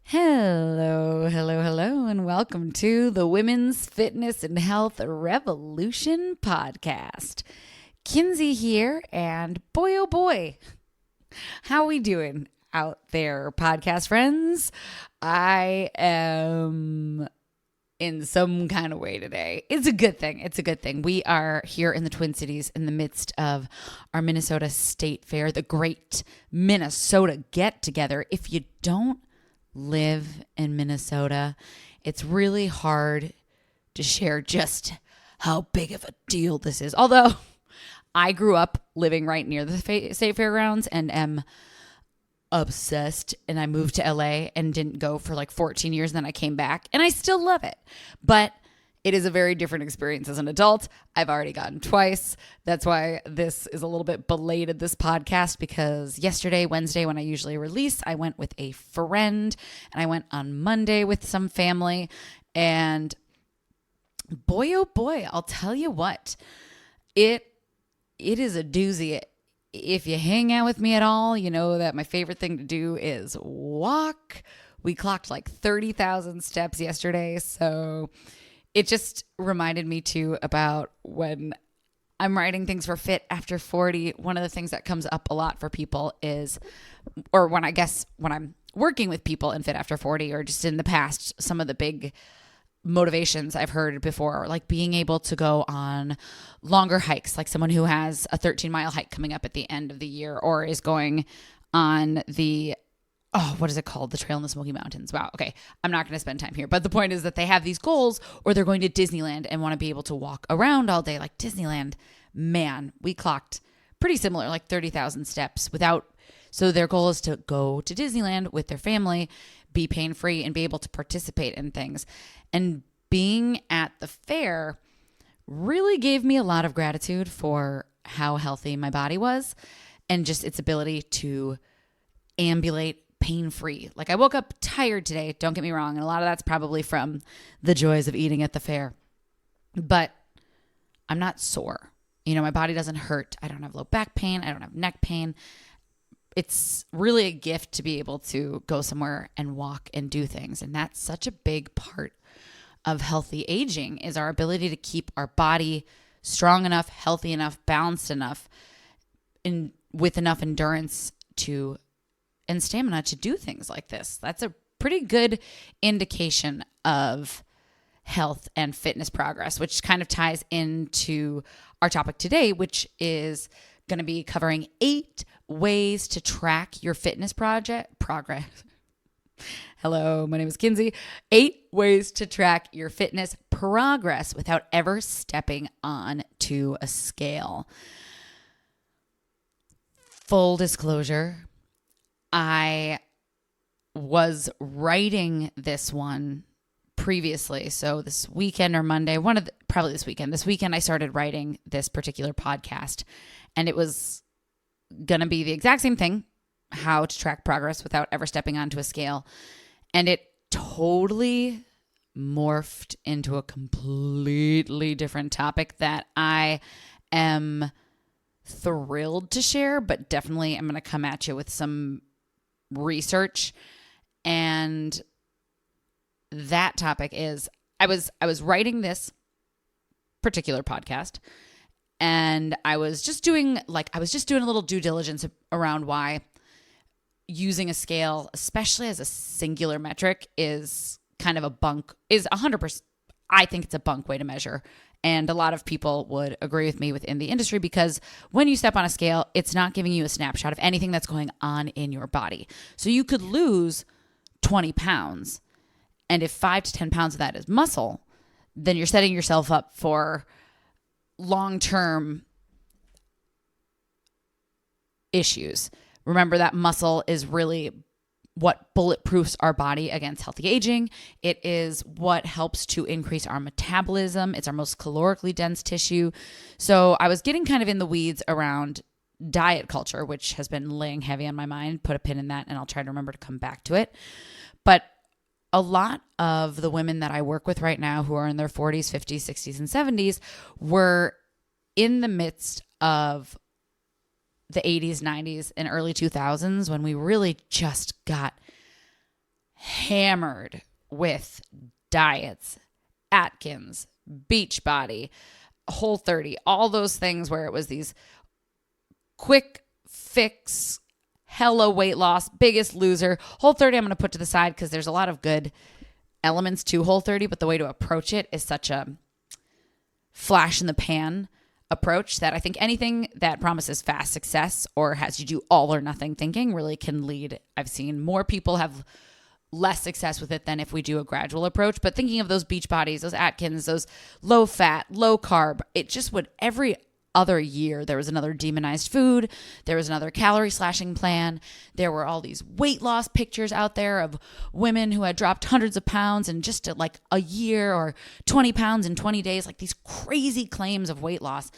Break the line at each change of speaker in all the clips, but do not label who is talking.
Hello, hello, hello, and welcome to the Women's Fitness and Health Revolution podcast. Kinsey here, and boy, oh boy, how we doing out there, podcast friends? I am in some kind of way today. It's a good thing. It's a good thing. We are here in the Twin Cities in the midst of our Minnesota State Fair, the Great Minnesota Get Together. If you don't live in Minnesota, it's really hard to share just how big of a deal this is. Although I grew up living right near the state fairgrounds and am obsessed, and I moved to LA and didn't go for like 14 years, and then I came back and I still love it. But it is a very different experience as an adult. I've already gotten twice. That's why this is a little bit belated, this podcast, because yesterday, Wednesday, when I usually release, I went with a friend, and I went on Monday with some family. And boy, oh boy, I'll tell you what, it is a doozy. If you hang out with me at all, you know that my favorite thing to do is walk. We clocked like 30,000 steps yesterday, so it just reminded me too about when I'm writing things for Fit After 40. One of the things that comes up a lot for people is, or when I'm working with people in Fit After 40, or just in the past, some of the big motivations I've heard before, like being able to go on longer hikes, like someone who has a 13-mile hike coming up at the end of the year, or is going on what is it called? The Trail in the Smoky Mountains. Wow. Okay. I'm not going to spend time here. But the point is that they have these goals, or they're going to Disneyland and want to be able to walk around all day. Like Disneyland, man, we clocked pretty similar, like 30,000 steps so their goal is to go to Disneyland with their family, be pain-free, and be able to participate in things. And being at the fair really gave me a lot of gratitude for how healthy my body was and just its ability to ambulate pain-free. Like I woke up tired today, don't get me wrong, and a lot of that's probably from the joys of eating at the fair. But I'm not sore. My body doesn't hurt. I don't have low back pain. I don't have neck pain. It's really a gift to be able to go somewhere and walk and do things. And that's such a big part of healthy aging, is our ability to keep our body strong enough, healthy enough, balanced enough, and with enough endurance and stamina to do things like this. That's a pretty good indication of health and fitness progress, which kind of ties into our topic today, which is going to be covering 8 ways to track your fitness progress. Hello, my name is Kinsey. 8 ways to track your fitness progress without ever stepping on to a scale. Full disclosure, I was writing this one previously. So this weekend or Monday, probably this weekend, I started writing this particular podcast, and it was going to be the exact same thing, how to track progress without ever stepping onto a scale. And it totally morphed into a completely different topic that I am thrilled to share, but definitely I'm going to come at you with some research. And that topic is, I was writing this particular podcast, and I was just doing a little due diligence around why using a scale, especially as a singular metric, is kind of is 100%. I think it's a bunk way to measure. And a lot of people would agree with me within the industry, because when you step on a scale, it's not giving you a snapshot of anything that's going on in your body. So you could lose 20 pounds, and if 5 to 10 pounds of that is muscle, then you're setting yourself up for long-term issues. Remember that muscle is really what bulletproofs our body against healthy aging. It is what helps to increase our metabolism. It's our most calorically dense tissue. So I was getting kind of in the weeds around diet culture, which has been laying heavy on my mind. Put a pin in that, and I'll try to remember to come back to it. But a lot of the women that I work with right now who are in their 40s, 50s, 60s, and 70s were in the midst of the 80s, 90s, and early 2000s when we really just got hammered with diets, Atkins, Beachbody, Whole30, all those things where it was these quick fix, hella weight loss, Biggest Loser. Whole30 I'm going to put to the side because there's a lot of good elements to Whole30, but the way to approach it is such a flash in the pan approach that I think anything that promises fast success or has you do all or nothing thinking really can lead. I've seen more people have less success with it than if we do a gradual approach. But thinking of those Beachbodies, those Atkins, those low fat, low carb, it just would every other year, there was another demonized food. There was another calorie slashing plan. There were all these weight loss pictures out there of women who had dropped hundreds of pounds in just like a year, or 20 pounds in 20 days, like these crazy claims of weight loss.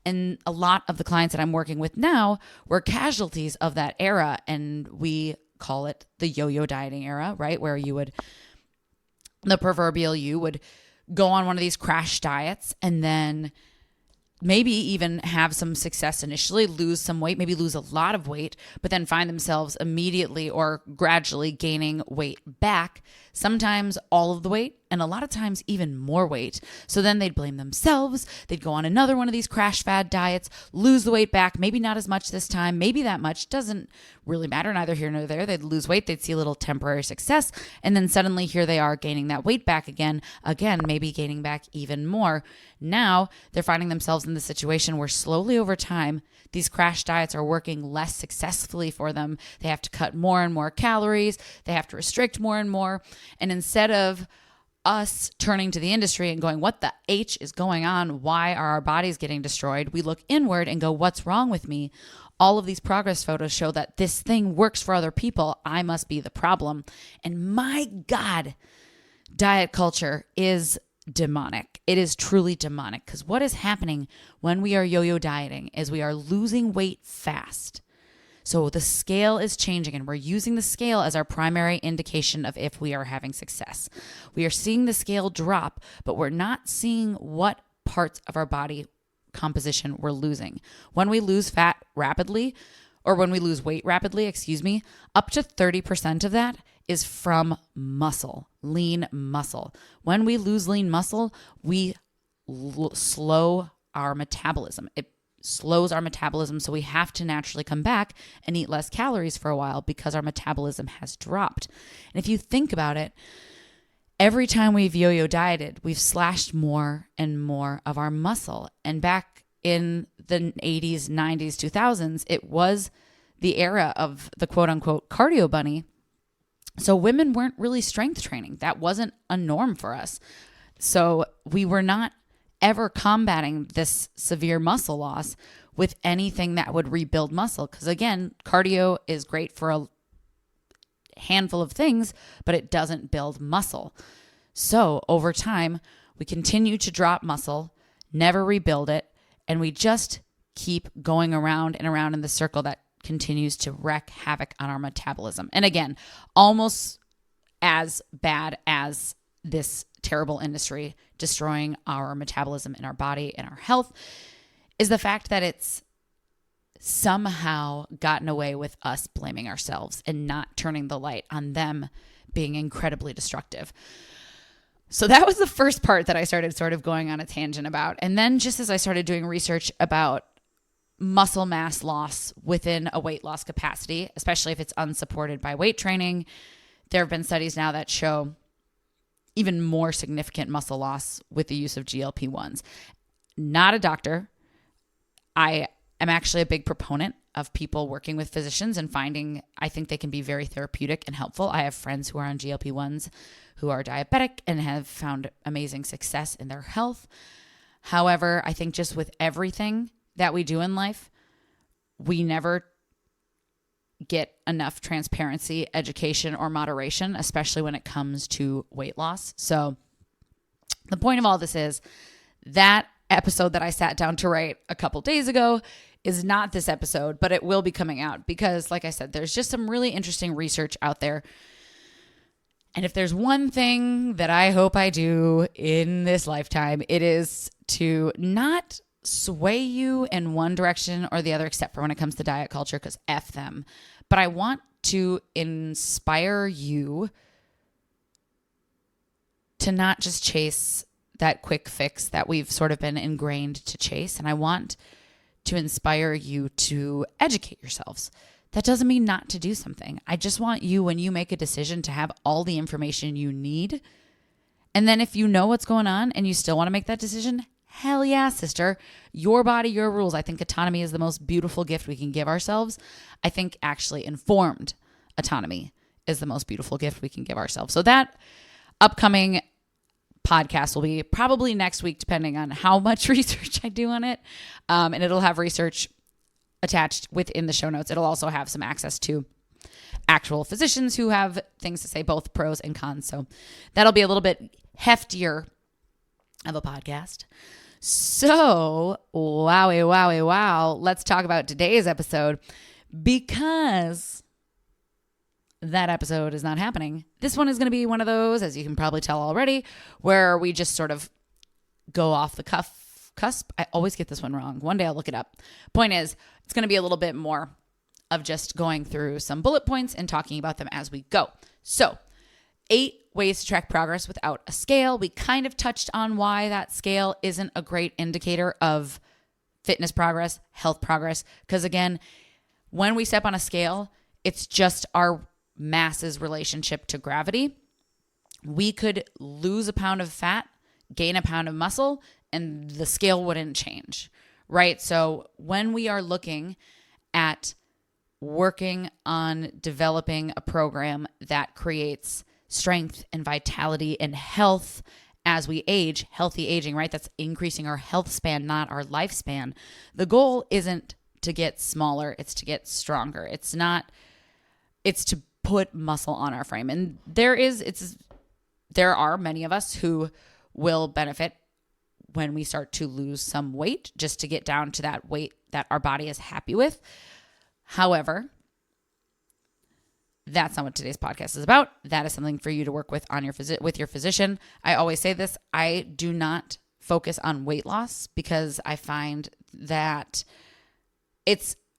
And a lot of the clients that I'm working with now were casualties of that era. And we call it the yo-yo dieting era, right? Where the proverbial you would go on one of these crash diets and then maybe even have some success initially, lose some weight, maybe lose a lot of weight, but then find themselves immediately or gradually gaining weight back, sometimes all of the weight, and a lot of times even more weight. So then they'd blame themselves. They'd go on another one of these crash fad diets, lose the weight back, maybe not as much this time, maybe that much, doesn't really matter, neither here nor there. They'd lose weight, they'd see a little temporary success, and then suddenly here they are gaining that weight back again, maybe gaining back even more. Now they're finding themselves in the situation where slowly over time, these crash diets are working less successfully for them. They have to cut more and more calories. They have to restrict more and more. And instead of us turning to the industry and going, what the H is going on? Why are our bodies getting destroyed? We look inward and go, what's wrong with me? All of these progress photos show that this thing works for other people. I must be the problem. And my God, diet culture is demonic. It is truly demonic, because what is happening when we are yo-yo dieting is we are losing weight fast. So the scale is changing, and we're using the scale as our primary indication of if we are having success. We are seeing the scale drop, but we're not seeing what parts of our body composition we're losing. When we lose fat rapidly, or when we lose weight rapidly, up to 30% of that is from muscle, lean muscle. When we lose lean muscle, we slow our metabolism. It slows our metabolism, so we have to naturally come back and eat less calories for a while because our metabolism has dropped. And if you think about it, every time we've yo-yo dieted, we've slashed more and more of our muscle. And back in the 80s, 90s, 2000s, it was the era of the quote-unquote cardio bunny. So women weren't really strength training. That wasn't a norm for us. So we were not ever combating this severe muscle loss with anything that would rebuild muscle. Because again, cardio is great for a handful of things, but it doesn't build muscle. So over time, we continue to drop muscle, never rebuild it, and we just keep going around and around in the circle that continues to wreak havoc on our metabolism. And again, almost as bad as this terrible industry destroying our metabolism in our body and our health is the fact that it's somehow gotten away with us blaming ourselves and not turning the light on them being incredibly destructive. So that was the first part that I started sort of going on a tangent about. And then just as I started doing research about muscle mass loss within a weight loss capacity, especially if it's unsupported by weight training, there have been studies now that show even more significant muscle loss with the use of GLP-1s. Not a doctor. I am actually a big proponent of people working with physicians and I think they can be very therapeutic and helpful. I have friends who are on GLP-1s who are diabetic and have found amazing success in their health. However, I think just with everything that we do in life, we never get enough transparency, education, or moderation, especially when it comes to weight loss. So the point of all this is that episode that I sat down to write a couple days ago is not this episode, but it will be coming out because, like I said, there's just some really interesting research out there. And if there's one thing that I hope I do in this lifetime, it is to not sway you in one direction or the other, except for when it comes to diet culture, because F them. But I want to inspire you to not just chase that quick fix that we've sort of been ingrained to chase. And I want to inspire you to educate yourselves. That doesn't mean not to do something. I just want you, when you make a decision, to have all the information you need. And then if you know what's going on and you still want to make that decision, hell yeah, sister. Your body, your rules. I think autonomy is the most beautiful gift we can give ourselves. I think actually informed autonomy is the most beautiful gift we can give ourselves. So that upcoming podcast will be probably next week, depending on how much research I do on it. And it'll have research attached within the show notes. It'll also have some access to actual physicians who have things to say, both pros and cons. So that'll be a little bit heftier of a podcast. So, wow. Let's talk about today's episode, because that episode is not happening. This one is going to be one of those, as you can probably tell already, where we just sort of go off the cusp. I always get this one wrong. One day I'll look it up. Point is, it's going to be a little bit more of just going through some bullet points and talking about them as we go. So, 8 ways to track progress without a scale. We kind of touched on why that scale isn't a great indicator of fitness progress, health progress. Because again, when we step on a scale, it's just our mass's relationship to gravity. We could lose a pound of fat, gain a pound of muscle, and the scale wouldn't change, right? So when we are looking at working on developing a program that creates strength and vitality and health as we age, healthy aging, right? That's increasing our health span, not our lifespan. The goal isn't to get smaller, it's to get stronger. It's to put muscle on our frame. And there are many of us who will benefit when we start to lose some weight, just to get down to that weight that our body is happy with. However, that's not what today's podcast is about. That is something for you to work with on with your physician. I always say this: I do not focus on weight loss, because I find that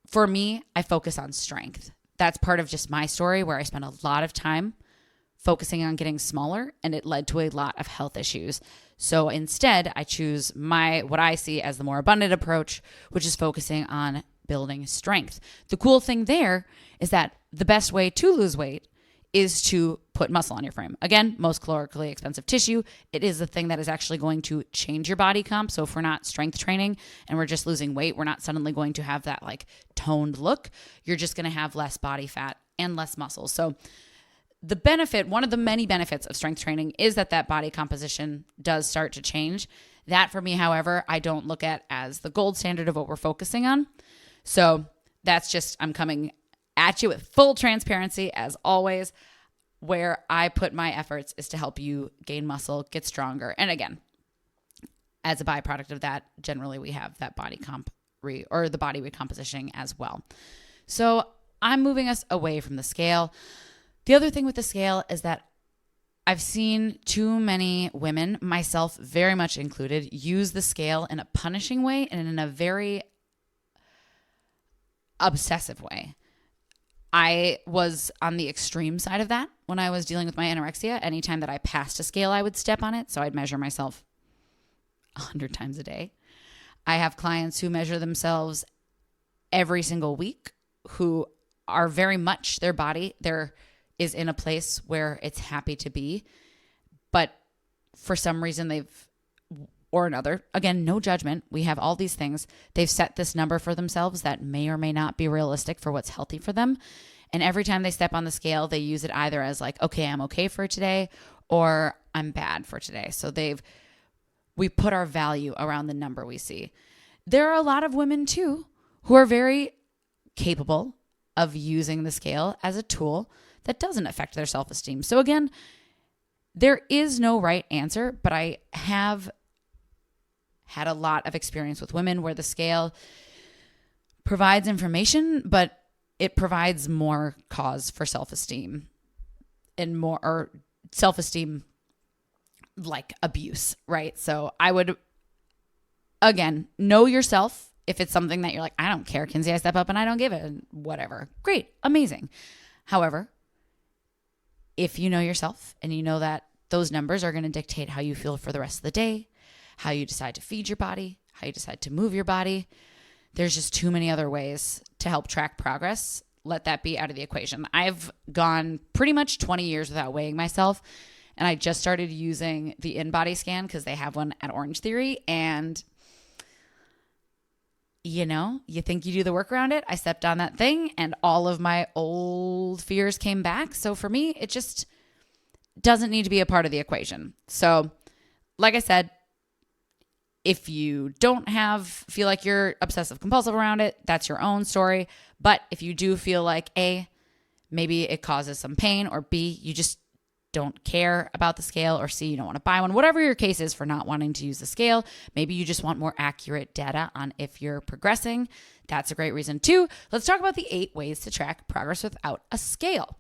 for me, I focus on strength. That's part of just my story, where I spent a lot of time focusing on getting smaller, and it led to a lot of health issues. So instead, I choose what I see as the more abundant approach, which is focusing on building strength. The cool thing there is that the best way to lose weight is to put muscle on your frame. Again, most calorically expensive tissue. It is the thing that is actually going to change your body comp. So if we're not strength training and we're just losing weight, we're not suddenly going to have that like toned look. You're just going to have less body fat and less muscle. So the benefit, one of the many benefits of strength training, is that body composition does start to change. That for me, however, I don't look at as the gold standard of what we're focusing on. So that's just, I'm coming at you with full transparency as always. Where I put my efforts is to help you gain muscle, get stronger. And again, as a byproduct of that, generally we have that body the body recompositioning as well. So I'm moving us away from the scale. The other thing with the scale is that I've seen too many women, myself very much included, use the scale in a punishing way and in a very obsessive way. I was on the extreme side of that when I was dealing with my anorexia. Anytime that I passed a scale, I would step on it. So I'd measure myself 100 times a day. I have clients who measure themselves every single week, who are very much, their body is in a place where it's happy to be. But for some reason or another, again, no judgment. We have all these things. They've set this number for themselves that may or may not be realistic for what's healthy for them. And every time they step on the scale, they use it either as like, okay, I'm okay for today, or I'm bad for today. So we put our value around the number we see. There are a lot of women too who are very capable of using the scale as a tool that doesn't affect their self-esteem. So again, there is no right answer, but I have had a lot of experience with women where the scale provides information, but it provides more cause for self-esteem and or self-esteem like abuse, right? So I would, again, know yourself. If it's something that you're like, I don't care, Kinsey, I step up and I don't give it, whatever. Great, amazing. However, if you know yourself and you know that those numbers are going to dictate how you feel for the rest of the day, how you decide to feed your body, how you decide to move your body. There's just too many other ways to help track progress. Let that be out of the equation. I've gone pretty much 20 years without weighing myself, and I just started using the InBody scan because they have one at Orange Theory, and you think you do the work around it. I stepped on that thing and all of my old fears came back. So for me, it just doesn't need to be a part of the equation. So like I said, if you don't feel like you're obsessive compulsive around it, that's your own story. But if you do feel like A, maybe it causes some pain, or B, you just don't care about the scale, or C, you don't want to buy one, whatever your case is for not wanting to use the scale, maybe you just want more accurate data on if you're progressing. That's a great reason too. Let's talk about the 8 ways to track progress without a scale.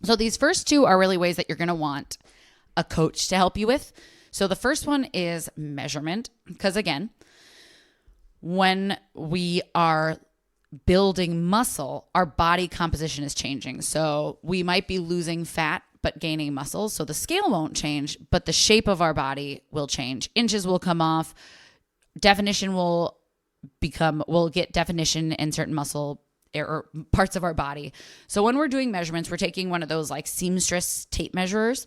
So these first 2 are really ways that you're going to want a coach to help you with. So the first one is measurement, because again, when we are building muscle, our body composition is changing. So we might be losing fat but gaining muscle. So the scale won't change, but the shape of our body will change. Inches will come off. We'll get definition in certain muscle or parts of our body. So when we're doing measurements, we're taking one of those like seamstress tape measurers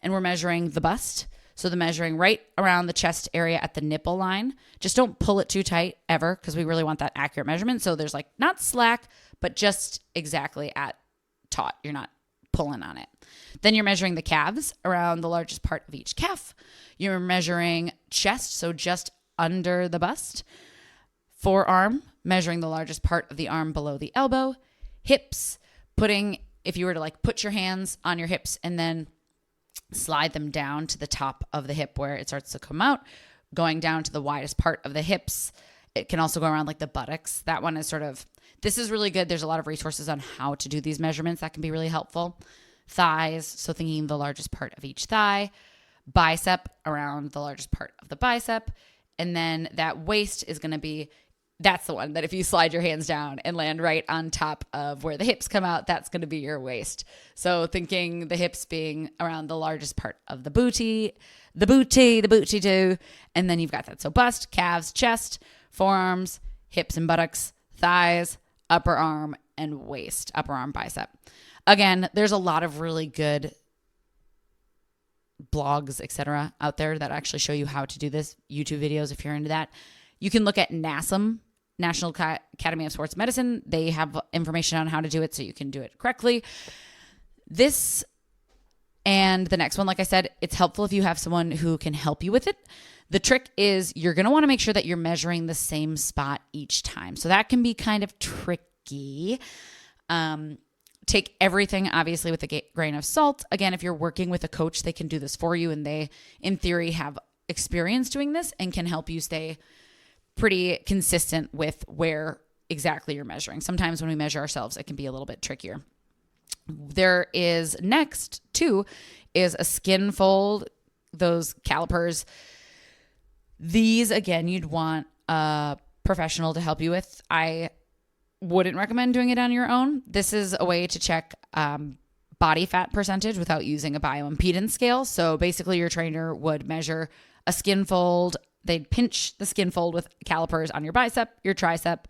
and we're measuring the bust. So the measuring right around the chest area at the nipple line. Just don't pull it too tight ever, because we really want that accurate measurement. So there's like not slack, but just exactly at taut. You're not pulling on it. Then you're measuring the calves around the largest part of each calf. You're measuring chest, so just under the bust. Forearm, measuring the largest part of the arm below the elbow. Hips, if you were to like put your hands on your hips and then slide them down to the top of the hip where it starts to come out, going down to the widest part of the hips. It can also go around like the buttocks. That one is this is really good. There's a lot of resources on how to do these measurements that can be really helpful. Thighs, so thinking the largest part of each thigh. Bicep, around the largest part of the bicep. And then that waist is going to be, that's the one that if you slide your hands down and land right on top of where the hips come out, that's going to be your waist. So thinking the hips being around the largest part of the booty too. And then you've got that. So bust, calves, chest, forearms, hips and buttocks, thighs, upper arm, and waist, upper arm, bicep. Again, there's a lot of really good blogs, etc. out there that actually show you how to do this. YouTube videos, if you're into that. You can look at NASM, National Academy of Sports Medicine. They have information on how to do it so you can do it correctly. This and the next one, like I said, it's helpful if you have someone who can help you with it. The trick is you're going to want to make sure that you're measuring the same spot each time. So that can be kind of tricky. Take everything, obviously, with a grain of salt. Again, if you're working with a coach, they can do this for you, and they, in theory, have experience doing this and can help you stay pretty consistent with where exactly you're measuring. Sometimes when we measure ourselves, it can be a little bit trickier. There is next, too, is a skin fold, those calipers. These, again, you'd want a professional to help you with. I wouldn't recommend doing it on your own. This is a way to check body fat percentage without using a bioimpedance scale. So basically your trainer would measure a skin fold. They'd pinch the skin fold with calipers on your bicep, your tricep,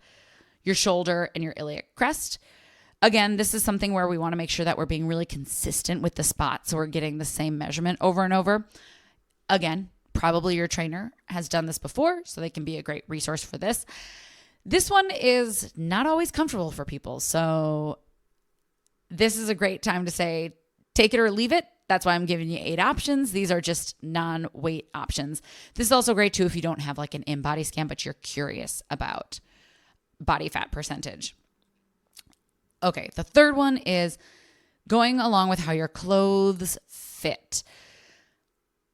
your shoulder, and your iliac crest. Again, this is something where we want to make sure that we're being really consistent with the spot, so we're getting the same measurement over and over. Again, probably your trainer has done this before, so they can be a great resource for this. This one is not always comfortable for people, so this is a great time to say, take it or leave it. That's why I'm giving you 8 options. These are just non-weight options. This is also great too if you don't have like an InBody scan, but you're curious about body fat percentage. Okay, the third one is going along with how your clothes fit.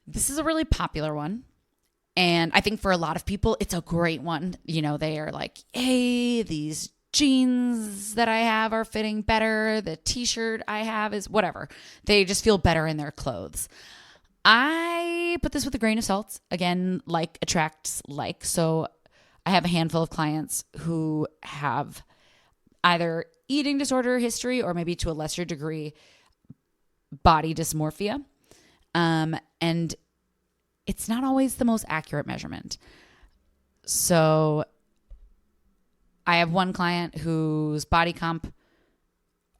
This is a really popular one. And I think for a lot of people, it's a great one. They are like, hey, these jeans that I have are fitting better. The t-shirt I have is whatever. They just feel better in their clothes. I put this with a grain of salt. Again, like attracts like. So I have a handful of clients who have either eating disorder history or maybe to a lesser degree body dysmorphia. And it's not always the most accurate measurement. So I have one client whose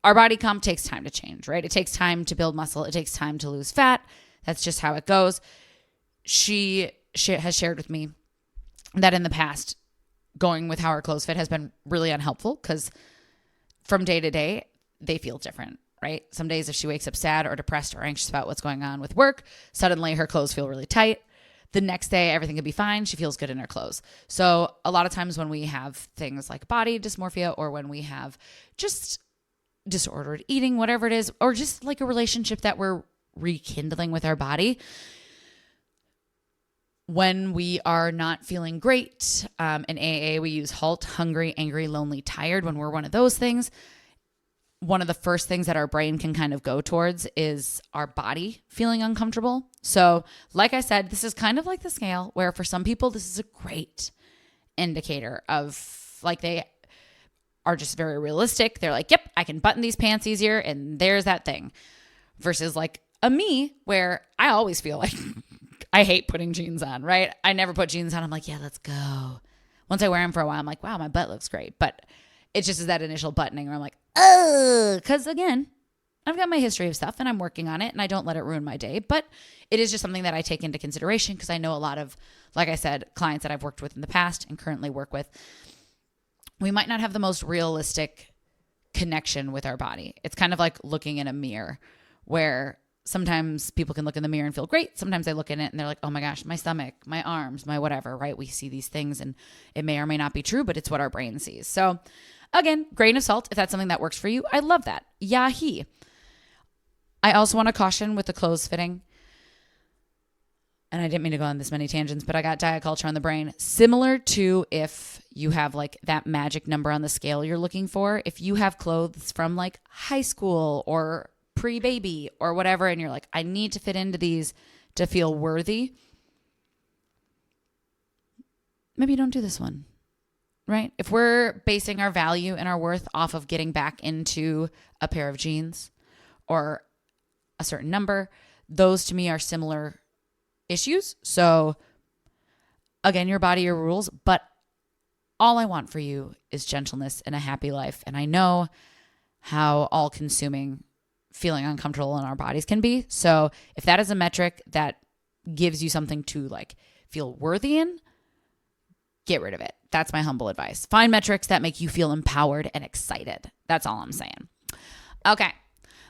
our body comp takes time to change, right? It takes time to build muscle. It takes time to lose fat. That's just how it goes. She has shared with me that in the past, going with how her clothes fit has been really unhelpful because from day to day, they feel different, right? Some days if she wakes up sad or depressed or anxious about what's going on with work, suddenly her clothes feel really tight. The next day, everything could be fine. She feels good in her clothes. So a lot of times when we have things like body dysmorphia or when we have just disordered eating, whatever it is, or just like a relationship that we're rekindling with our body, when we are not feeling great, in AA, we use HALT, hungry, angry, lonely, tired. When we're one of those things, one of the first things that our brain can kind of go towards is our body feeling uncomfortable. So like I said, this is kind of like the scale where for some people, this is a great indicator of like they are just very realistic. They're like, yep, I can button these pants easier and there's that thing. Versus like a me where I always feel like I hate putting jeans on, right? I never put jeans on. I'm like, yeah, let's go. Once I wear them for a while, I'm like, wow, my butt looks great. But it just is that initial buttoning where I'm like, oh, because again, I've got my history of stuff and I'm working on it and I don't let it ruin my day. But it is just something that I take into consideration because I know a lot of, like I said, clients that I've worked with in the past and currently work with, we might not have the most realistic connection with our body. It's kind of like looking in a mirror where sometimes people can look in the mirror and feel great. Sometimes they look in it and they're like, oh my gosh, my stomach, my arms, my whatever, right? We see these things and it may or may not be true, but it's what our brain sees. So again, grain of salt, if that's something that works for you, I love that. Yahi. I also want to caution with the clothes fitting. And I didn't mean to go on this many tangents, but I got diet culture on the brain. Similar to if you have like that magic number on the scale you're looking for, if you have clothes from like high school or pre-baby or whatever, and you're like, I need to fit into these to feel worthy, maybe don't do this one, right? If we're basing our value and our worth off of getting back into a pair of jeans or a certain number, those to me are similar issues. So again, your body, your rules, but all I want for you is gentleness and a happy life. And I know how all-consuming feeling uncomfortable in our bodies can be. So if that is a metric that gives you something to like feel worthy in, get rid of it. That's my humble advice. Find metrics that make you feel empowered and excited. That's all I'm saying. Okay.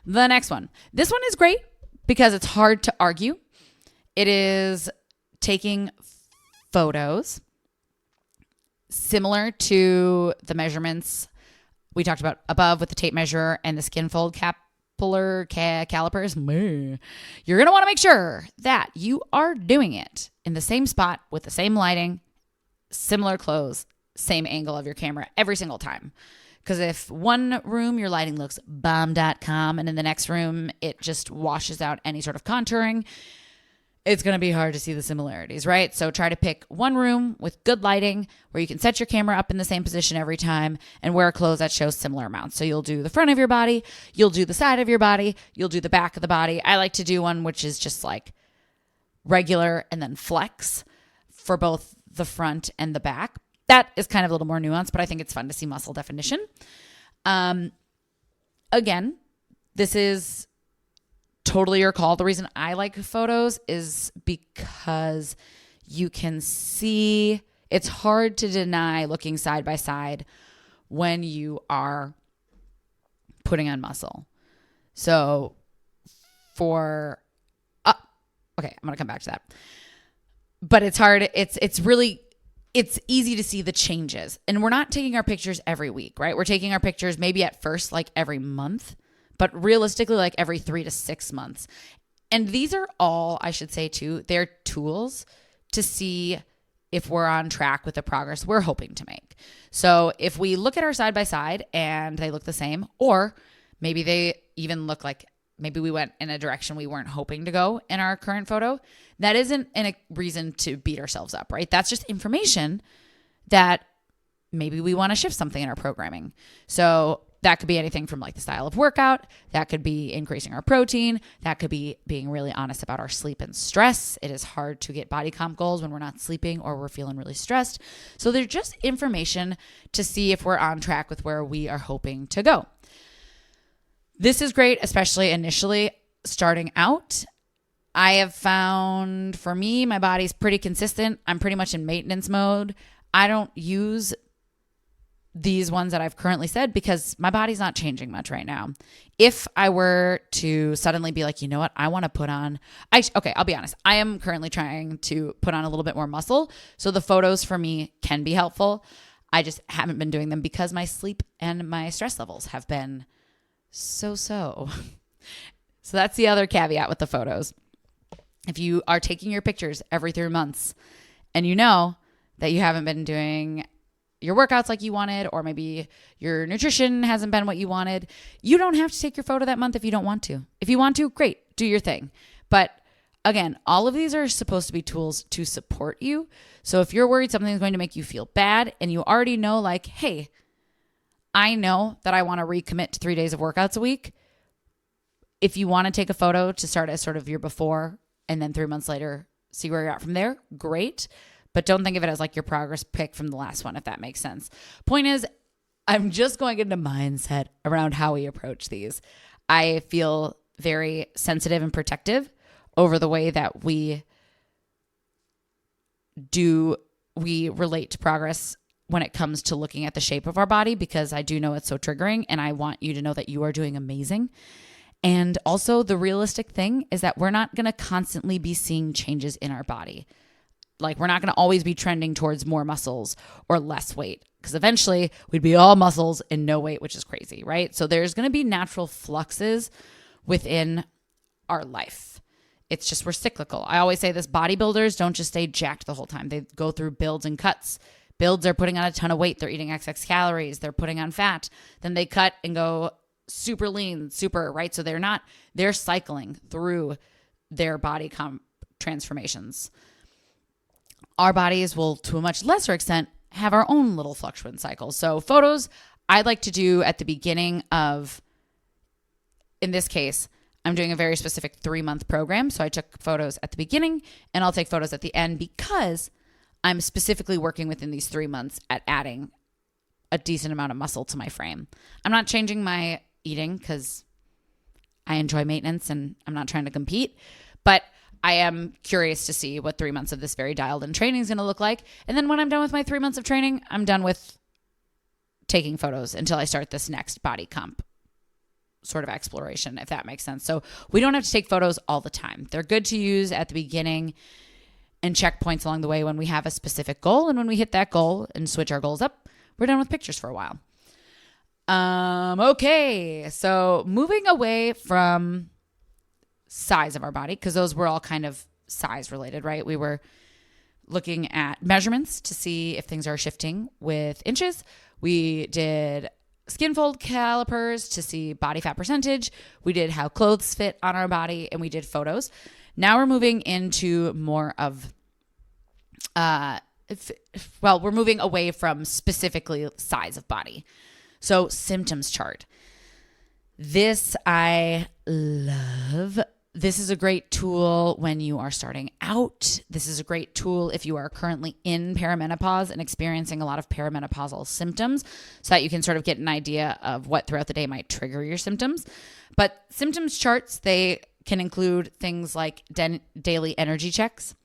The next one. This one is great because it's hard to argue. It is taking photos similar to the measurements we talked about above with the tape measure and the skin fold calipers. You're going to want to make sure that you are doing it in the same spot with the same lighting, similar clothes, same angle of your camera every single time. Because if one room your lighting looks bomb.com and in the next room it just washes out any sort of contouring, it's going to be hard to see the similarities, right? So try to pick one room with good lighting where you can set your camera up in the same position every time and wear clothes that show similar amounts. So you'll do the front of your body, you'll do the side of your body, you'll do the back of the body. I like to do one which is just like regular and then flex for both the front and the back. That is kind of a little more nuanced, but I think it's fun to see muscle definition. Again, this is totally your call. The reason I like photos is because you can see, it's hard to deny looking side by side when you are putting on muscle. So okay, I'm going to come back to that. But it's hard. It's easy to see the changes. And we're not taking our pictures every week, right? We're taking our pictures maybe at first like every month, but realistically like every 3 to 6 months. And these are all, I should say too, they're tools to see if we're on track with the progress we're hoping to make. So if we look at our side by side and they look the same, or maybe they even look like maybe we went in a direction we weren't hoping to go in our current photo, that isn't a reason to beat ourselves up, right? That's just information that maybe we want to shift something in our programming. So that could be anything from like the style of workout. That could be increasing our protein. That could be being really honest about our sleep and stress. It is hard to get body comp goals when we're not sleeping or we're feeling really stressed. So they're just information to see if we're on track with where we are hoping to go. This is great, especially initially starting out. I have found for me, my body's pretty consistent. I'm pretty much in maintenance mode. I don't use these ones that I've currently said because my body's not changing much right now. If I were to suddenly be like, you know what, I want to put on, I'll be honest. I am currently trying to put on a little bit more muscle. So the photos for me can be helpful. I just haven't been doing them because my sleep and my stress levels have been so. So that's the other caveat with the photos. If you are taking your pictures every 3 months and you know that you haven't been doing your workouts like you wanted, or maybe your nutrition hasn't been what you wanted, you don't have to take your photo that month if you don't want to. If you want to, great, do your thing. But again, all of these are supposed to be tools to support you. So if you're worried something's going to make you feel bad and you already know like, hey, I know that I want to recommit to 3 days of workouts a week. If you want to take a photo to start as sort of your before and then 3 months later, see where you're at from there, great. But don't think of it as like your progress pic from the last one, if that makes sense. Point is, I'm just going into mindset around how we approach these. I feel very sensitive and protective over the way that we relate to progress when it comes to looking at the shape of our body, because I do know it's so triggering and I want you to know that you are doing amazing. And also the realistic thing is that we're not going to constantly be seeing changes in our body. Like we're not going to always be trending towards more muscles or less weight, because eventually we'd be all muscles and no weight, which is crazy, right? So there's going to be natural fluxes within our life. It's just we're cyclical. I always say this, bodybuilders don't just stay jacked the whole time. They go through builds and cuts. Builds are putting on a ton of weight. They're eating XX calories. They're putting on fat. Then they cut and go super lean, right? So they're cycling through their body comp transformations. Our bodies will, to a much lesser extent, have our own little fluctuant cycles. So photos, I'd like to do at the beginning of, in this case, I'm doing a very specific 3-month program. So I took photos at the beginning and I'll take photos at the end because I'm specifically working within these 3 months at adding a decent amount of muscle to my frame. I'm not changing my eating because I enjoy maintenance and I'm not trying to compete, but I am curious to see what 3 months of this very dialed in training is going to look like. And then when I'm done with my 3 months of training, I'm done with taking photos until I start this next body comp sort of exploration, if that makes sense. So we don't have to take photos all the time. They're good to use at the beginning and checkpoints along the way when we have a specific goal. And when we hit that goal and switch our goals up, we're done with pictures for a while. Okay. So moving away from size of our body, because those were all kind of size related, right? We were looking at measurements to see if things are shifting with inches. We did skin fold calipers to see body fat percentage. We did how clothes fit on our body, and we did photos. Now we're moving into more of, we're moving away from specifically size of body. So symptoms chart. This I love. This is a great tool when you are starting out. This is a great tool if you are currently in perimenopause and experiencing a lot of perimenopausal symptoms, so that you can sort of get an idea of what throughout the day might trigger your symptoms. But symptoms charts, they can include things like daily energy checks,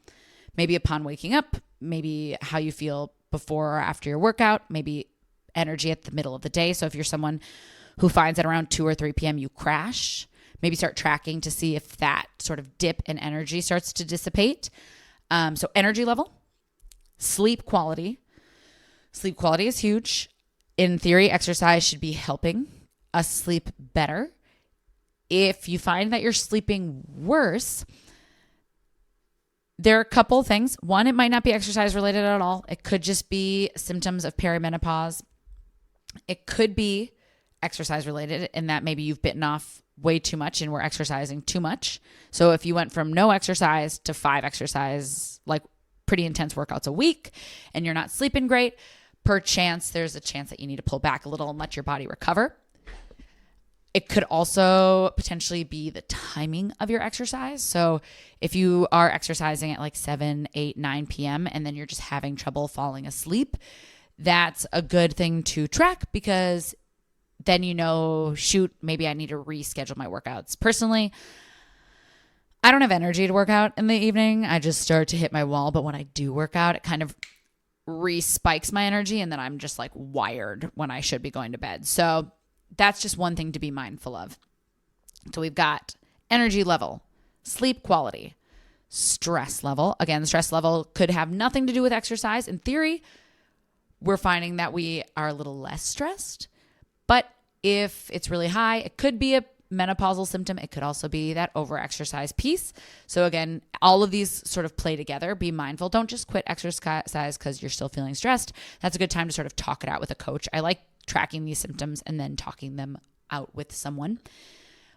maybe upon waking up, maybe how you feel before or after your workout, maybe energy at the middle of the day. So if you're someone who finds that around 2 or 3 p.m. you crash, maybe start tracking to see if that sort of dip in energy starts to dissipate. So energy level, sleep quality. Sleep quality is huge. In theory, exercise should be helping us sleep better. If you find that you're sleeping worse, there are a couple things. One, it might not be exercise related at all. It could just be symptoms of perimenopause. It could be exercise related in that maybe you've bitten off way too much and we're exercising too much. So if you went from no exercise to 5 exercise, like pretty intense workouts a week, and you're not sleeping great, there's a chance that you need to pull back a little and let your body recover. It could also potentially be the timing of your exercise. So if you are exercising at like 7, 8, 9 p.m. and then you're just having trouble falling asleep, that's a good thing to track, because then you know, shoot, maybe I need to reschedule my workouts. Personally, I don't have energy to work out in the evening. I just start to hit my wall. But when I do work out, it kind of re-spikes my energy, and then I'm just like wired when I should be going to bed. So that's just one thing to be mindful of. So we've got energy level, sleep quality, stress level. Again, stress level could have nothing to do with exercise. In theory, we're finding that we are a little less stressed. But if it's really high, it could be a menopausal symptom. It could also be that overexercise piece. So again, all of these sort of play together. Be mindful. Don't just quit exercise because you're still feeling stressed. That's a good time to sort of talk it out with a coach. I like tracking these symptoms and then talking them out with someone.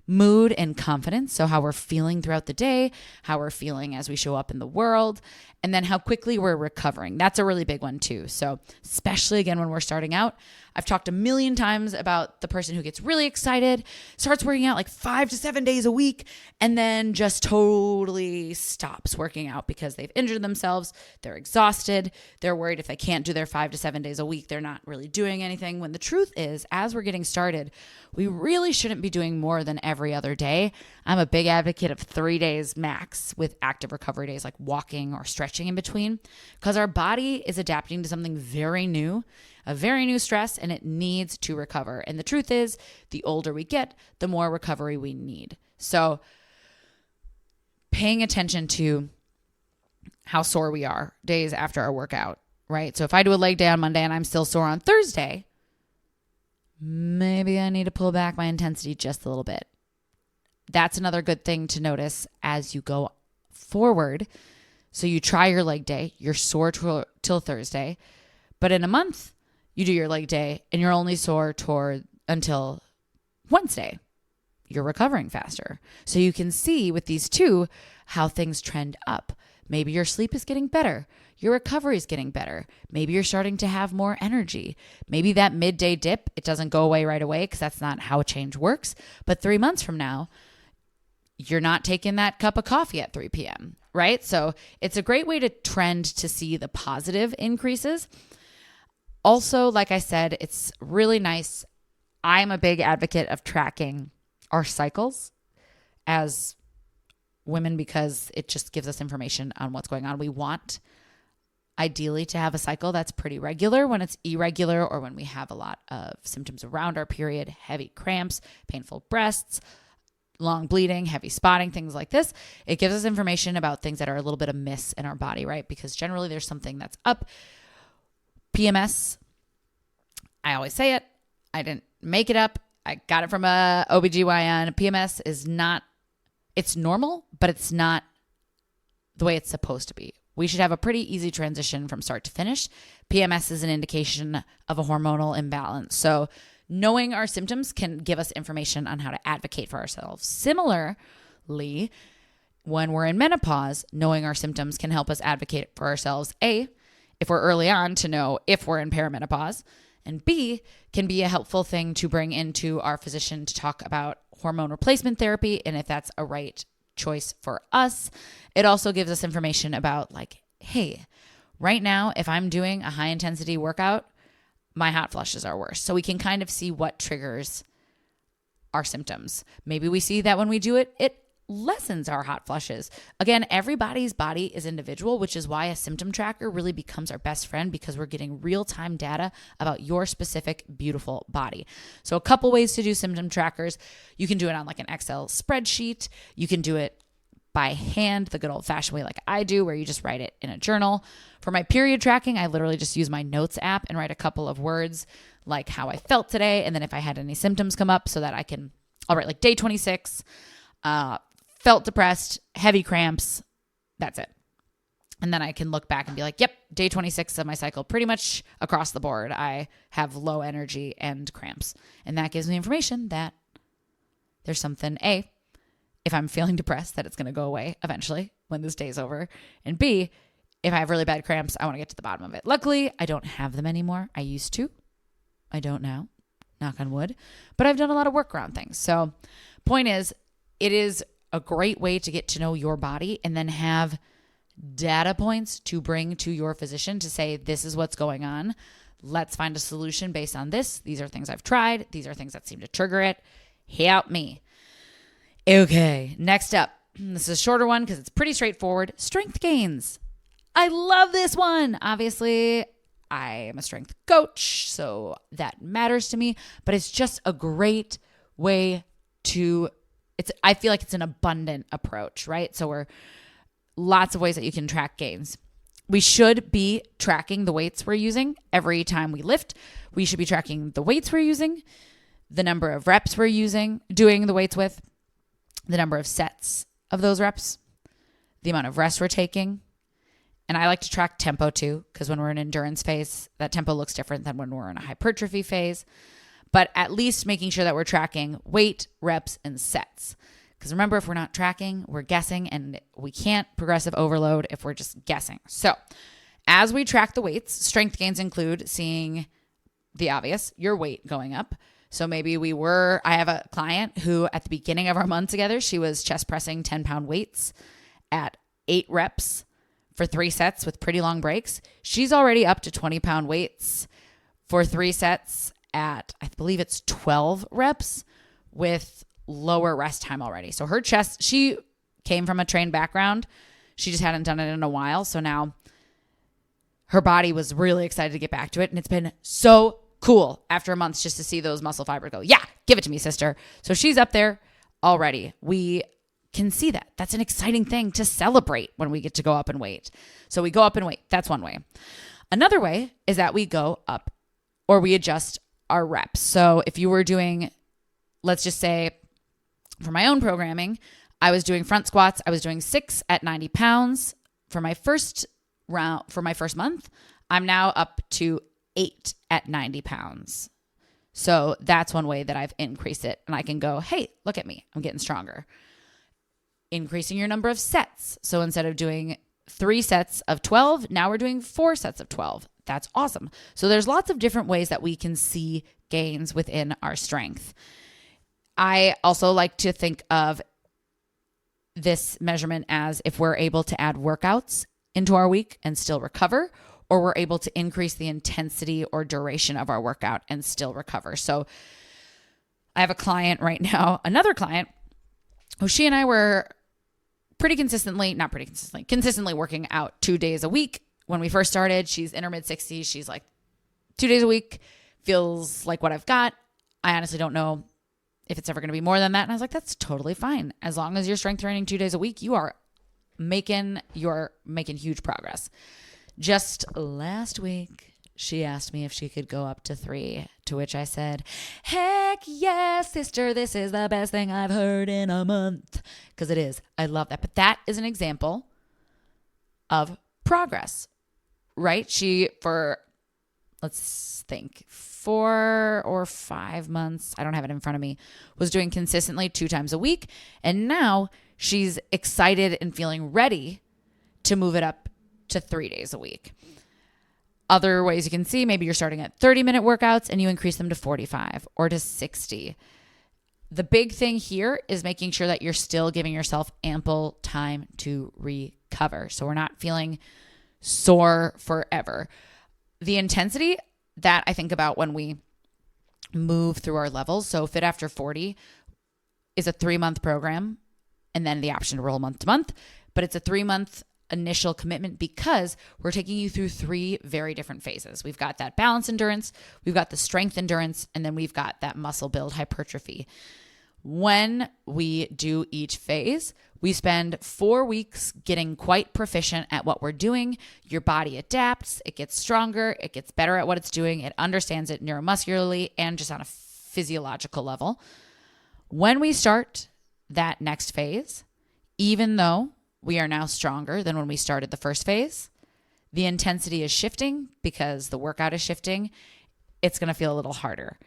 Mood and confidence. So how we're feeling throughout the day, how we're feeling as we show up in the world, and then how quickly we're recovering. That's a really big one too. So especially again, when we're starting out, I've talked a million times about the person who gets really excited, starts working out like 5 to 7 days a week, and then just totally stops working out because they've injured themselves. They're exhausted. They're worried if they can't do their 5 to 7 days a week, they're not really doing anything. When the truth is, as we're getting started, we really shouldn't be doing more than every other day. I'm a big advocate of 3 days max with active recovery days, like walking or stretching in between, because our body is adapting to something very new, a very new stress, and it needs to recover. And the truth is, the older we get, the more recovery we need. So paying attention to how sore we are days after our workout, right? So if I do a leg day on Monday and I'm still sore on Thursday, maybe I need to pull back my intensity just a little bit. That's another good thing to notice as you go forward. So you try your leg day, you're sore till Thursday, but in a month, you do your leg day and you're only sore until Wednesday. You're recovering faster. So you can see with these two how things trend up. Maybe your sleep is getting better. Your recovery is getting better. Maybe you're starting to have more energy. Maybe that midday dip, it doesn't go away right away because that's not how a change works. But 3 months from now, you're not taking that cup of coffee at 3 p.m., right? So it's a great way to trend to see the positive increases. Also, like I said, it's really nice. I'm a big advocate of tracking our cycles as women because it just gives us information on what's going on. We want ideally to have a cycle that's pretty regular. When it's irregular or when we have a lot of symptoms around our period, heavy cramps, painful breasts, long bleeding, heavy spotting, things like this, it gives us information about things that are a little bit amiss in our body, right? Because generally there's something that's up. PMS, I always say it. I didn't make it up. I got it from a OBGYN. PMS is not, it's normal, but it's not the way it's supposed to be. We should have a pretty easy transition from start to finish. PMS is an indication of a hormonal imbalance. So knowing our symptoms can give us information on how to advocate for ourselves. Similarly, when we're in menopause, knowing our symptoms can help us advocate for ourselves. A, if we're early on, to know if we're in perimenopause, and B, can be a helpful thing to bring into our physician to talk about hormone replacement therapy and if that's a right choice for us. It also gives us information about like, hey, right now, if I'm doing a high intensity workout, my hot flushes are worse. So we can kind of see what triggers our symptoms. Maybe we see that when we do it, it lessens our hot flushes. Again, everybody's body is individual, which is why a symptom tracker really becomes our best friend because we're getting real-time data about your specific beautiful body. So a couple ways to do symptom trackers. You can do it on like an Excel spreadsheet. You can do it by hand, the good old-fashioned way like I do, where you just write it in a journal. For my period tracking, I literally just use my notes app and write a couple of words like how I felt today, and then if I had any symptoms come up so that I'll write like day 26, felt depressed, heavy cramps, that's it. And then I can look back and be like, yep, day 26 of my cycle, pretty much across the board, I have low energy and cramps. And that gives me information that there's something, A, if I'm feeling depressed, that it's going to go away eventually when this day's over. And B, if I have really bad cramps, I want to get to the bottom of it. Luckily, I don't have them anymore. I used to. I don't now. knock on wood, but I've done a lot of work around things. So point is, it is a great way to get to know your body and then have data points to bring to your physician to say, this is what's going on. Let's find a solution based on this. These are things I've tried. These are things that seem to trigger it. Help me. Okay, next up. This is a shorter one because it's pretty straightforward. Strength gains. I love this one. Obviously, I am a strength coach, so that matters to me, but it's just a great way to, I feel like it's an abundant approach, right? So we're lots of ways that you can track gains. We should be tracking the weights we're using every time we lift. We should be tracking the weights we're using, the number of reps we're doing the weights with, the number of sets of those reps, the amount of rest we're taking. And I like to track tempo too, because when we're in endurance phase, that tempo looks different than when we're in a hypertrophy phase. But at least making sure that we're tracking weight, reps, and sets. Because remember, if we're not tracking, we're guessing, and we can't progressive overload if we're just guessing. So as we track the weights, strength gains include seeing the obvious, your weight going up. So maybe I have a client who at the beginning of our month together, she was chest pressing 10-pound weights at 8 reps for 3 sets with pretty long breaks. She's already up to 20-pound weights for 3 sets at, I believe it's 12 reps with lower rest time already. So her chest, she came from a trained background. She just hadn't done it in a while. So now her body was really excited to get back to it. And it's been so cool after a month just to see those muscle fibers go, yeah, give it to me, sister. So she's up there already. We can see that. That's an exciting thing to celebrate when we get to go up in weight. So we go up in weight. That's one way. Another way is that we go up or we adjust our reps. So if you were doing, let's just say for my own programming, I was doing front squats. I was doing 6 at 90 pounds for my first month. I'm now up to 8 at 90 pounds. So that's one way that I've increased it. And I can go, hey, look at me. I'm getting stronger. Increasing your number of sets. So instead of doing 3 sets of 12, now we're doing 4 sets of 12. That's awesome. So there's lots of different ways that we can see gains within our strength. I also like to think of this measurement as if we're able to add workouts into our week and still recover, or we're able to increase the intensity or duration of our workout and still recover. So I have a client right now, another client, who she and I were consistently working out 2 days a week. When we first started, she's in her mid-60s. She's like, 2 days a week feels like what I've got. I honestly don't know if it's ever going to be more than that. And I was like, that's totally fine. As long as you're strength training 2 days a week, you're making huge progress. Just last week, she asked me if she could go up to 3, to which I said, heck yes, sister, this is the best thing I've heard in a month. Because it is. I love that. But that is an example of progress, right? She, let's think, 4 or 5 months, I don't have it in front of me, was doing consistently 2 times a week. And now she's excited and feeling ready to move it up to 3 days a week. Other ways you can see, maybe you're starting at 30-minute workouts and you increase them to 45 or to 60. The big thing here is making sure that you're still giving yourself ample time to recover. So we're not feeling sore forever. The intensity that I think about when we move through our levels. So Fit After 40 is a 3-month program and then the option to roll month to month, but it's a 3-month initial commitment because we're taking you through 3 very different phases. We've got that balance endurance, we've got the strength endurance, and then we've got that muscle build hypertrophy. When we do each phase, we spend 4 weeks getting quite proficient at what we're doing. Your body adapts, it gets stronger, it gets better at what it's doing, it understands it neuromuscularly and just on a physiological level. When we start that next phase, even though we are now stronger than when we started the first phase, the intensity is shifting because the workout is shifting. It's going to feel a little harder.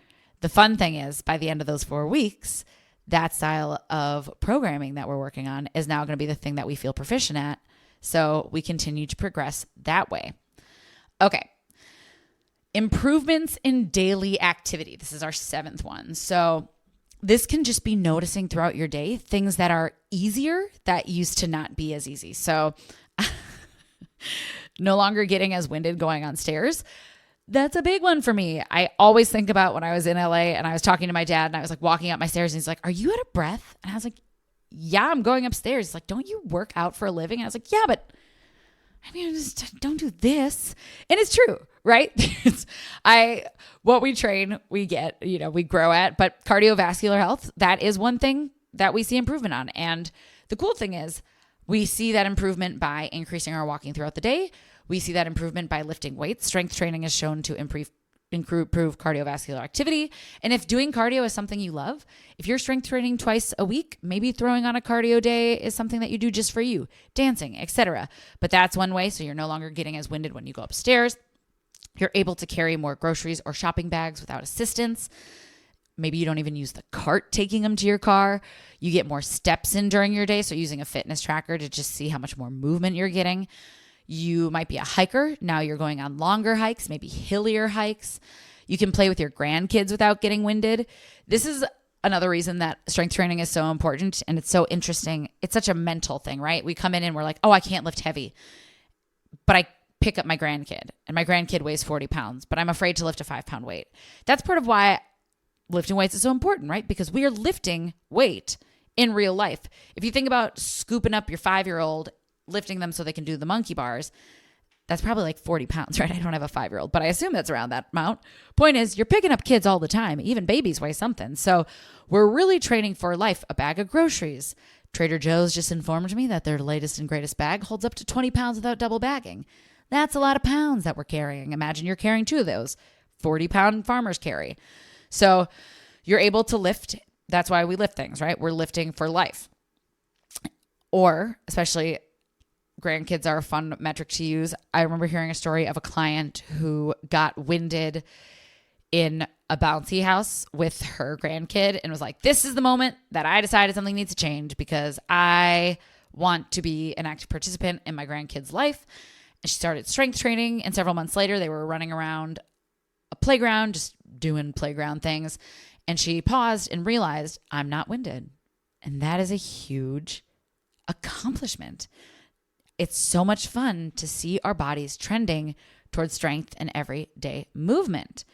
The fun thing is, by the end of those 4 weeks, that style of programming that we're working on is now going to be the thing that we feel proficient at. So we continue to progress that way. Okay. Improvements in daily activity. This is our 7th one. So this can just be noticing throughout your day things that are easier that used to not be as easy. So no longer getting as winded going on stairs. That's a big one for me. I always think about when I was in LA and I was talking to my dad and I was like walking up my stairs and he's like, "Are you out of breath?" And I was like, "Yeah, I'm going upstairs." He's like, "Don't you work out for a living?" And I was like, "Yeah, but I mean, I just don't do this." And it's true, right? What we train, we get, we grow at, but cardiovascular health, that is one thing that we see improvement on. And the cool thing is we see that improvement by increasing our walking throughout the day. We see that improvement by lifting weights. Strength training is shown to improve cardiovascular activity. And if doing cardio is something you love, if you're strength training twice a week, maybe throwing on a cardio day is something that you do just for you, dancing, etc. But that's one way. So you're no longer getting as winded when you go upstairs. You're able to carry more groceries or shopping bags without assistance. Maybe you don't even use the cart taking them to your car. You get more steps in during your day. So using a fitness tracker to just see how much more movement you're getting. You might be a hiker. Now you're going on longer hikes, maybe hillier hikes. You can play with your grandkids without getting winded. This is another reason that strength training is so important and it's so interesting. It's such a mental thing, right? We come in and we're like, "Oh, I can't lift heavy." But I pick up my grandkid and my grandkid weighs 40 pounds, but I'm afraid to lift a 5-pound weight. That's part of why lifting weights is so important, right? Because we are lifting weight in real life. If you think about scooping up your 5-year-old, lifting them so they can do the monkey bars, that's probably like 40 pounds, right? I don't have a 5-year-old, but I assume that's around that amount. Point is, you're picking up kids all the time. Even babies weigh something. So we're really training for life. A bag of groceries. Trader Joe's just informed me that their latest and greatest bag holds up to 20 pounds without double bagging. That's a lot of pounds that we're carrying. Imagine you're carrying 2 of those. 40-pound farmers carry. So you're able to lift. That's why we lift things, right? We're lifting for life. Or, especially grandkids are a fun metric to use. I remember hearing a story of a client who got winded in a bouncy house with her grandkid and was like, "This is the moment that I decided something needs to change because I want to be an active participant in my grandkid's life." And she started strength training, and several months later, they were running around a playground, just doing playground things. And she paused and realized, "I'm not winded." And that is a huge accomplishment. It's so much fun to see our bodies trending towards strength and everyday movement.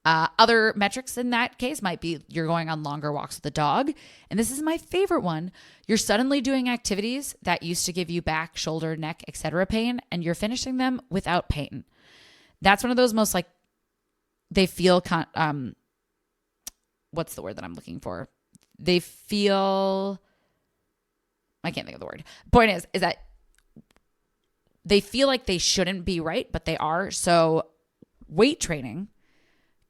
Other metrics in that case might be you're going on longer walks with the dog. And this is my favorite one. You're suddenly doing activities that used to give you back, shoulder, neck, etc. pain, and you're finishing them without pain. That's one of those most they feel, what's the word that I'm looking for? They feel, I can't think of the word. Point is that they feel like they shouldn't be right, but they are. So weight training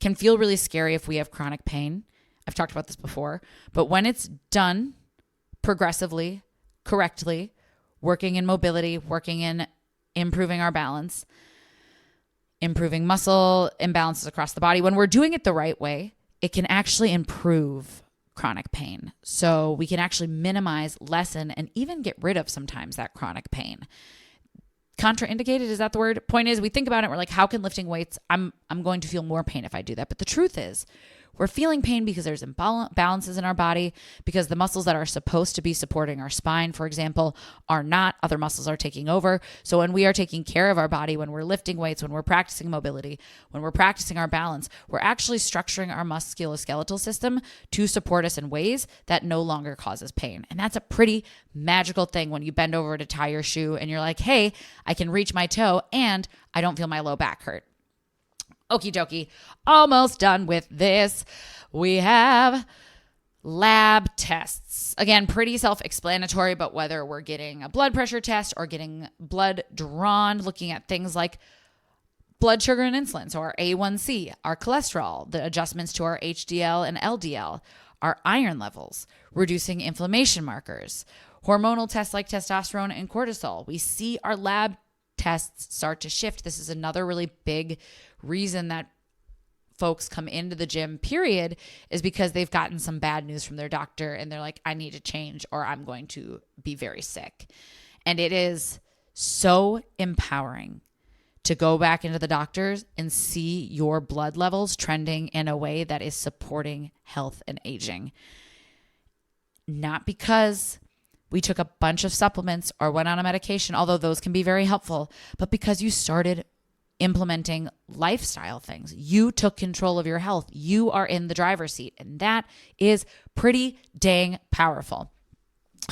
can feel really scary if we have chronic pain. I've talked about this before, but when it's done progressively, correctly, working in mobility, working in improving our balance, improving muscle imbalances across the body, when we're doing it the right way, it can actually improve chronic pain. So we can actually minimize, lessen, and even get rid of sometimes that chronic pain. Contraindicated, is that the word? Point is, we think about it, we're like, how can lifting weights, I'm going to feel more pain if I do that. But the truth is, we're feeling pain because there's imbalances in our body, because the muscles that are supposed to be supporting our spine, for example, are not. Other muscles are taking over. So when we are taking care of our body, when we're lifting weights, when we're practicing mobility, when we're practicing our balance, we're actually structuring our musculoskeletal system to support us in ways that no longer causes pain. And that's a pretty magical thing when you bend over to tie your shoe and you're like, "Hey, I can reach my toe and I don't feel my low back hurt." Okie dokie, almost done with this. We have lab tests. Again, pretty self-explanatory, but whether we're getting a blood pressure test or getting blood drawn, looking at things like blood sugar and insulin, so our A1C, our cholesterol, the adjustments to our HDL and LDL, our iron levels, reducing inflammation markers, hormonal tests like testosterone and cortisol. We see our lab tests start to shift. This is another really big reason that folks come into the gym, period, is because they've gotten some bad news from their doctor and they're like, "I need to change or I'm going to be very sick." And it is so empowering to go back into the doctors and see your blood levels trending in a way that is supporting health and aging. Not because we took a bunch of supplements or went on a medication, although those can be very helpful, but because you started implementing lifestyle things. You took control of your health. You are in the driver's seat, and that is pretty dang powerful.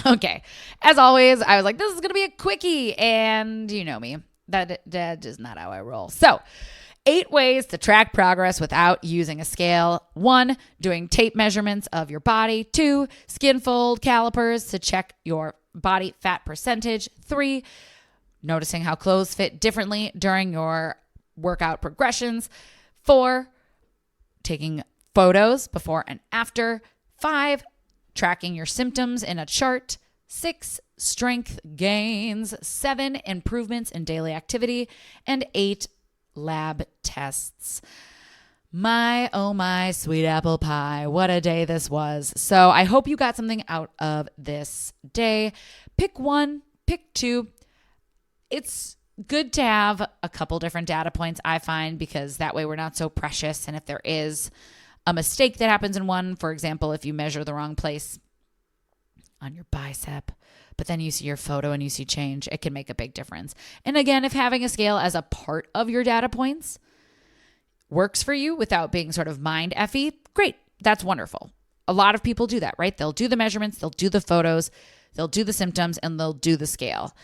Okay, as always, I was like, this is going to be a quickie, and you know me. That is not how I roll. So 8 ways to track progress without using a scale. 1, doing tape measurements of your body. 2, skin fold calipers to check your body fat percentage. 3, noticing how clothes fit differently during your workout progressions. 4, taking photos before and after. 5, tracking your symptoms in a chart. 6, strength gains. 7, improvements in daily activity. And 8, lab tests. My, oh my, sweet apple pie. What a day this was. So I hope you got something out of this day. Pick 1, pick 2. It's good to have a couple different data points, I find, because that way we're not so precious. And if there is a mistake that happens in one, for example, if you measure the wrong place on your bicep, but then you see your photo and you see change, it can make a big difference. And again, if having a scale as a part of your data points works for you without being sort of mind effy, great. That's wonderful. A lot of people do that, right? They'll do the measurements, they'll do the photos, they'll do the symptoms, and they'll do the scale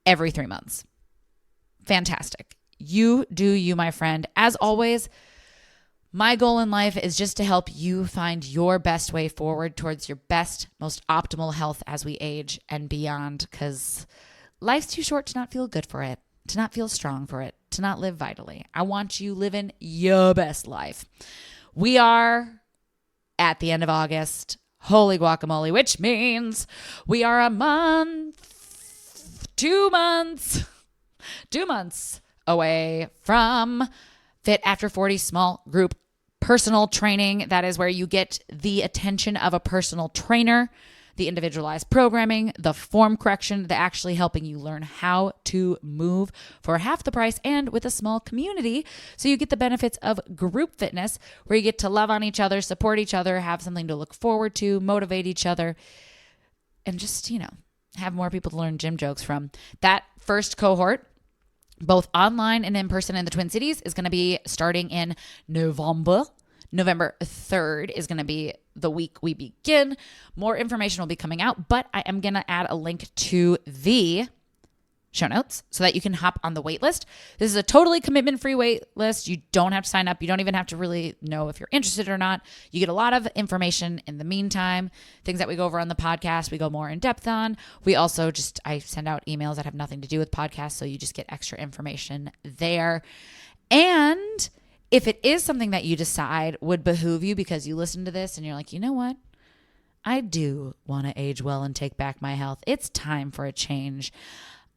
every 3 months. Fantastic. You do you, my friend. As always, my goal in life is just to help you find your best way forward towards your best, most optimal health as we age and beyond, because life's too short to not feel good for it, to not feel strong for it, to not live vitally. I want you living your best life. We are at the end of August. Holy guacamole, which means we are a month, 2 months away from Fit After 40 small group personal training. That is where you get the attention of a personal trainer, the individualized programming, the form correction, the actually helping you learn how to move for half the price and with a small community. So you get the benefits of group fitness where you get to love on each other, support each other, have something to look forward to, motivate each other, and just, have more people to learn gym jokes from. That first cohort, both online and in person in the Twin Cities, is going to be starting in November. November 3rd is going to be the week we begin. More information will be coming out, but I am going to add a link to the show notes so that you can hop on the wait list. This is a totally commitment-free wait list. You don't have to sign up. You don't even have to really know if you're interested or not. You get a lot of information in the meantime. Things that we go over on the podcast, we go more in depth on. We also I send out emails that have nothing to do with podcasts, so you just get extra information there. And if it is something that you decide would behoove you because you listen to this and you're like, you know what? I do want to age well and take back my health. It's time for a change.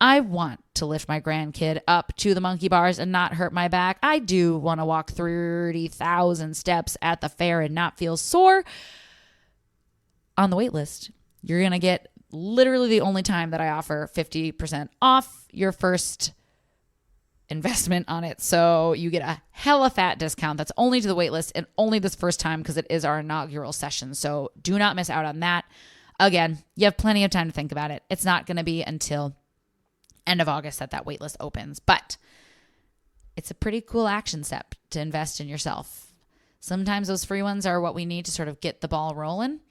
I want to lift my grandkid up to the monkey bars and not hurt my back. I do want to walk 30,000 steps at the fair and not feel sore. On the wait list, you're going to get literally the only time that I offer 50% off your first investment on it. So you get a hella fat discount that's only to the wait list and only this first time because it is our inaugural session. So do not miss out on that. Again, you have plenty of time to think about it. It's not going to be until end of August that waitlist opens, but it's a pretty cool action step to invest in yourself. Sometimes those free ones are what we need to sort of get the ball rolling,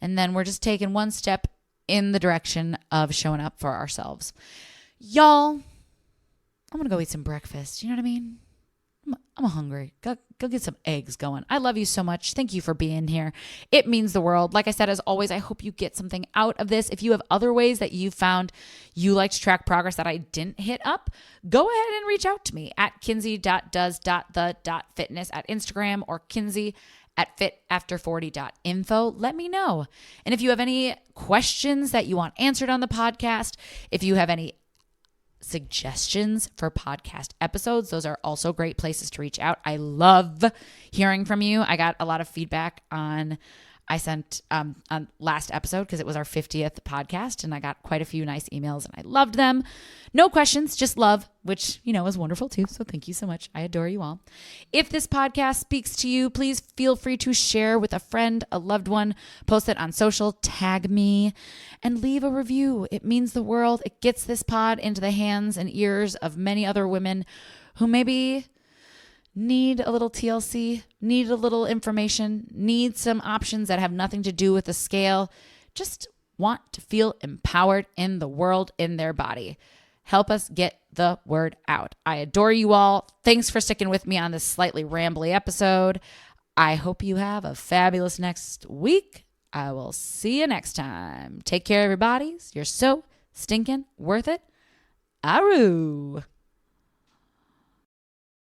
and then we're just taking one step in the direction of showing up for ourselves. Y'all, I'm gonna go eat some breakfast. You know what I mean? I'm hungry. Go get some eggs going. I love you so much. Thank you for being here. It means the world. Like I said, as always, I hope you get something out of this. If you have other ways that you found you like to track progress that I didn't hit up, go ahead and reach out to me at kinsey.does.the.fitness at Instagram or kinsey@fitafter40.info. Let me know. And if you have any questions that you want answered on the podcast, if you have any suggestions for podcast episodes, those are also great places to reach out. I love hearing from you. I got a lot of feedback on I sent on last episode because it was our 50th podcast, and I got quite a few nice emails and I loved them. No questions, just love, which, is wonderful too. So thank you so much. I adore you all. If this podcast speaks to you, please feel free to share with a friend, a loved one, post it on social, tag me, and leave a review. It means the world. It gets this pod into the hands and ears of many other women who maybe need a little TLC, need a little information, need some options that have nothing to do with the scale, just want to feel empowered in the world, in their body. Help us get the word out. I adore you all. Thanks for sticking with me on this slightly rambly episode. I hope you have a fabulous next week. I will see you next time. Take care, everybody. You're so stinking worth it. Aroo.